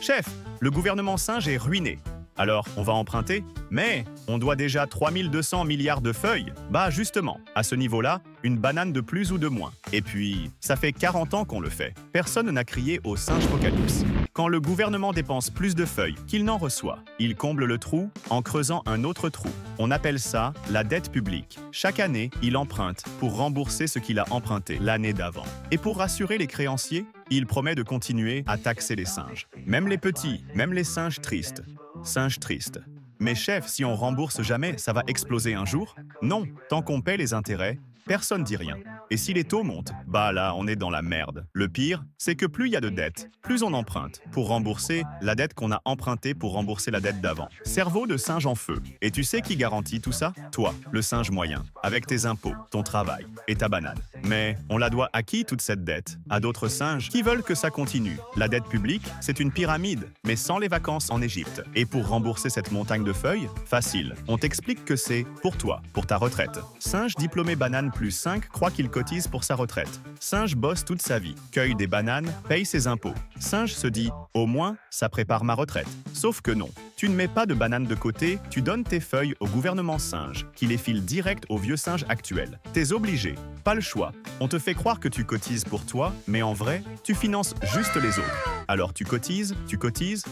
Chef, le gouvernement singe est ruiné. Alors, on va emprunter? Mais on doit déjà 3200 milliards de feuilles. Bah justement, à ce niveau-là, une banane de plus ou de moins. Et puis, ça fait 40 ans qu'on le fait. Personne n'a crié au singe-apocalypse. Quand le gouvernement dépense plus de feuilles qu'il n'en reçoit, il comble le trou en creusant un autre trou. On appelle ça la dette publique. Chaque année, il emprunte pour rembourser ce qu'il a emprunté l'année d'avant. Et pour rassurer les créanciers, il promet de continuer à taxer les singes. Même les petits, même les singes tristes. Singe triste. Mais chef, si on rembourse jamais, ça va exploser un jour? Non, tant qu'on paie les intérêts, personne dit rien. Et si les taux montent, bah là, on est dans la merde. Le pire, c'est que plus il y a de dettes, plus on emprunte pour rembourser la dette qu'on a empruntée pour rembourser la dette d'avant. Cerveau de singe en feu. Et tu sais qui garantit tout ça? Toi, le singe moyen, avec tes impôts, ton travail et ta banane. Mais on la doit à qui toute cette dette? À d'autres singes qui veulent que ça continue. La dette publique, c'est une pyramide, mais sans les vacances en Égypte. Et pour rembourser cette montagne de feuilles, facile. On t'explique que c'est pour toi, pour ta retraite. Singe diplômé banane plus 5 croit qu'il cotise pour sa retraite. Singe bosse toute sa vie, cueille des bananes, paye ses impôts. Singe se dit « au moins, ça prépare ma retraite ». Sauf que non. Tu ne mets pas de bananes de côté, tu donnes tes feuilles au gouvernement singe, qui les file direct au vieux singe actuel. T'es obligé, pas le choix. On te fait croire que tu cotises pour toi, mais en vrai, tu finances juste les autres. Alors tu cotises,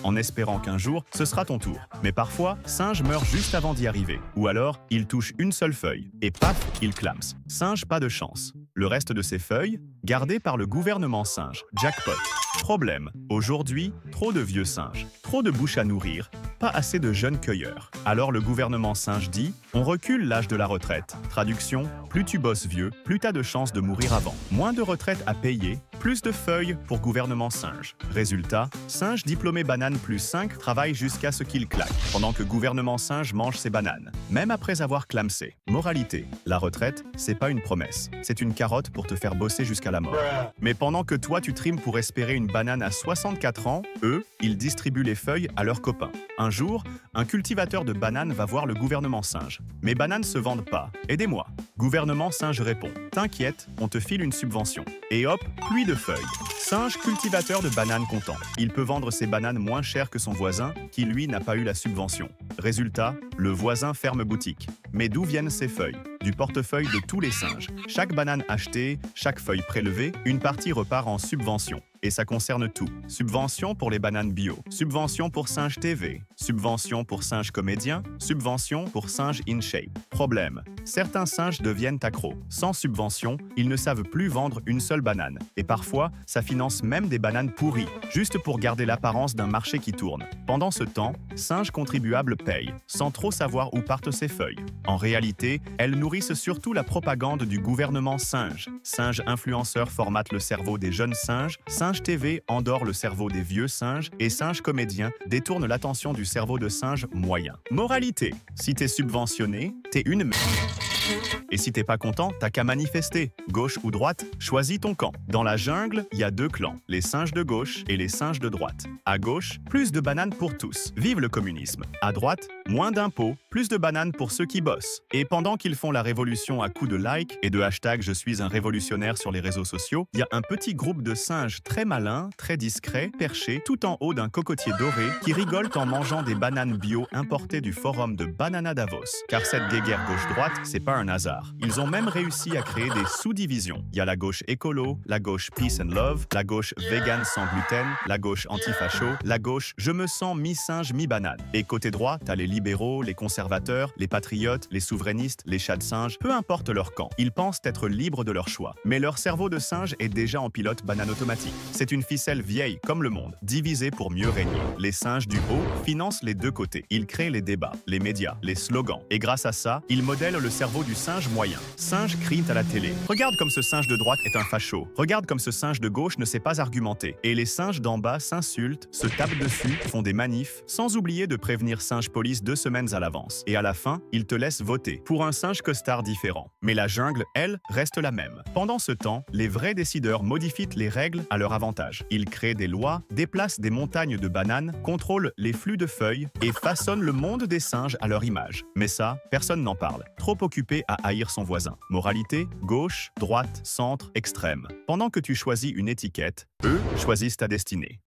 en espérant qu'un jour, ce sera ton tour. Mais parfois, singe meurt juste avant d'y arriver. Ou alors, il touche une seule feuille, et paf, il clams. Singe pas de chance. Le reste de ses feuilles, gardées par le gouvernement singe. Jackpot. Problème. Aujourd'hui, trop de vieux singes. Trop de bouches à nourrir. Pas assez de jeunes cueilleurs. Alors le gouvernement singe dit « on recule l'âge de la retraite ». Traduction, plus tu bosses vieux, plus t'as de chances de mourir avant. Moins de retraite à payer, plus de feuilles pour gouvernement singe. Résultat, singe diplômé banane plus 5 travaille jusqu'à ce qu'il claque, pendant que gouvernement singe mange ses bananes, même après avoir clamsé. Moralité, la retraite, c'est pas une promesse, c'est une carotte pour te faire bosser jusqu'à la mort. Mais pendant que toi tu trimes pour espérer une banane à 64 ans, eux, ils distribuent les feuilles à leurs copains. Un jour, un cultivateur de bananes va voir le gouvernement singe. « Mes bananes se vendent pas, aidez-moi ». Gouvernement singe répond « T'inquiète, on te file une subvention ». Et hop, pluie de feuilles. Singe cultivateur de bananes content. Il peut vendre ses bananes moins cher que son voisin, qui lui n'a pas eu la subvention. Résultat, le voisin ferme boutique. Mais d'où viennent ces feuilles? Du portefeuille de tous les singes. Chaque banane achetée, chaque feuille prélevée, une partie repart en subvention. Et ça concerne tout. Subvention pour les bananes bio, subvention pour Singe TV, subvention pour Singe comédien, subvention pour Singe in shape. Problème, certains singes deviennent accros. Sans subvention, ils ne savent plus vendre une seule banane. Et parfois, ça finance même des bananes pourries, juste pour garder l'apparence d'un marché qui tourne. Pendant ce temps, Singe contribuable paye, sans trop savoir où partent ses feuilles. En réalité, elles nourrissent surtout la propagande du gouvernement singe. Singe influenceur formate le cerveau des jeunes singes, Singe TV endort le cerveau des vieux singes et Singe comédien détourne l'attention du cerveau de singe moyen. Moralité, si t'es subventionné, t'es une merde. Et si t'es pas content, t'as qu'à manifester. Gauche ou droite, choisis ton camp. Dans la jungle, il y a deux clans, les singes de gauche et les singes de droite. À gauche, plus de bananes pour tous. Vive le communisme. À droite, moins d'impôts, plus de bananes pour ceux qui bossent. Et pendant qu'ils font la révolution à coups de likes et de hashtag je suis un révolutionnaire sur les réseaux sociaux, il y a un petit groupe de singes très malins, très discrets, perchés tout en haut d'un cocotier doré qui rigolent en mangeant des bananes bio importées du forum de Banana Davos. Car cette guéguerre gauche-droite, c'est pas un hasard. Ils ont même réussi à créer des sous-divisions. Il y a la gauche écolo, la gauche peace and love, la gauche vegan sans gluten, la gauche anti-facho, la gauche je me sens mi-singe mi-banane. Et côté droit, t'as les libéraux, les conservateurs, les patriotes, les souverainistes, les chats de singe, peu importe leur camp. Ils pensent être libres de leur choix. Mais leur cerveau de singe est déjà en pilote banane automatique. C'est une ficelle vieille comme le monde, divisée pour mieux régner. Les singes du haut financent les deux côtés. Ils créent les débats, les médias, les slogans. Et grâce à ça, ils modèlent le cerveau du singe moyen. Singe crie à la télé. Regarde comme ce singe de droite est un facho. Regarde comme ce singe de gauche ne sait pas argumenter. Et les singes d'en bas s'insultent, se tapent dessus, font des manifs, sans oublier de prévenir Singe Police 2 semaines à l'avance. Et à la fin, ils te laissent voter pour un singe costard différent. Mais la jungle, elle, reste la même. Pendant ce temps, les vrais décideurs modifient les règles à leur avantage. Ils créent des lois, déplacent des montagnes de bananes, contrôlent les flux de feuilles et façonnent le monde des singes à leur image. Mais ça, personne n'en parle. Trop occupé à haïr son voisin. Moralité, gauche, droite, centre, extrême. Pendant que tu choisis une étiquette, eux choisissent ta destinée.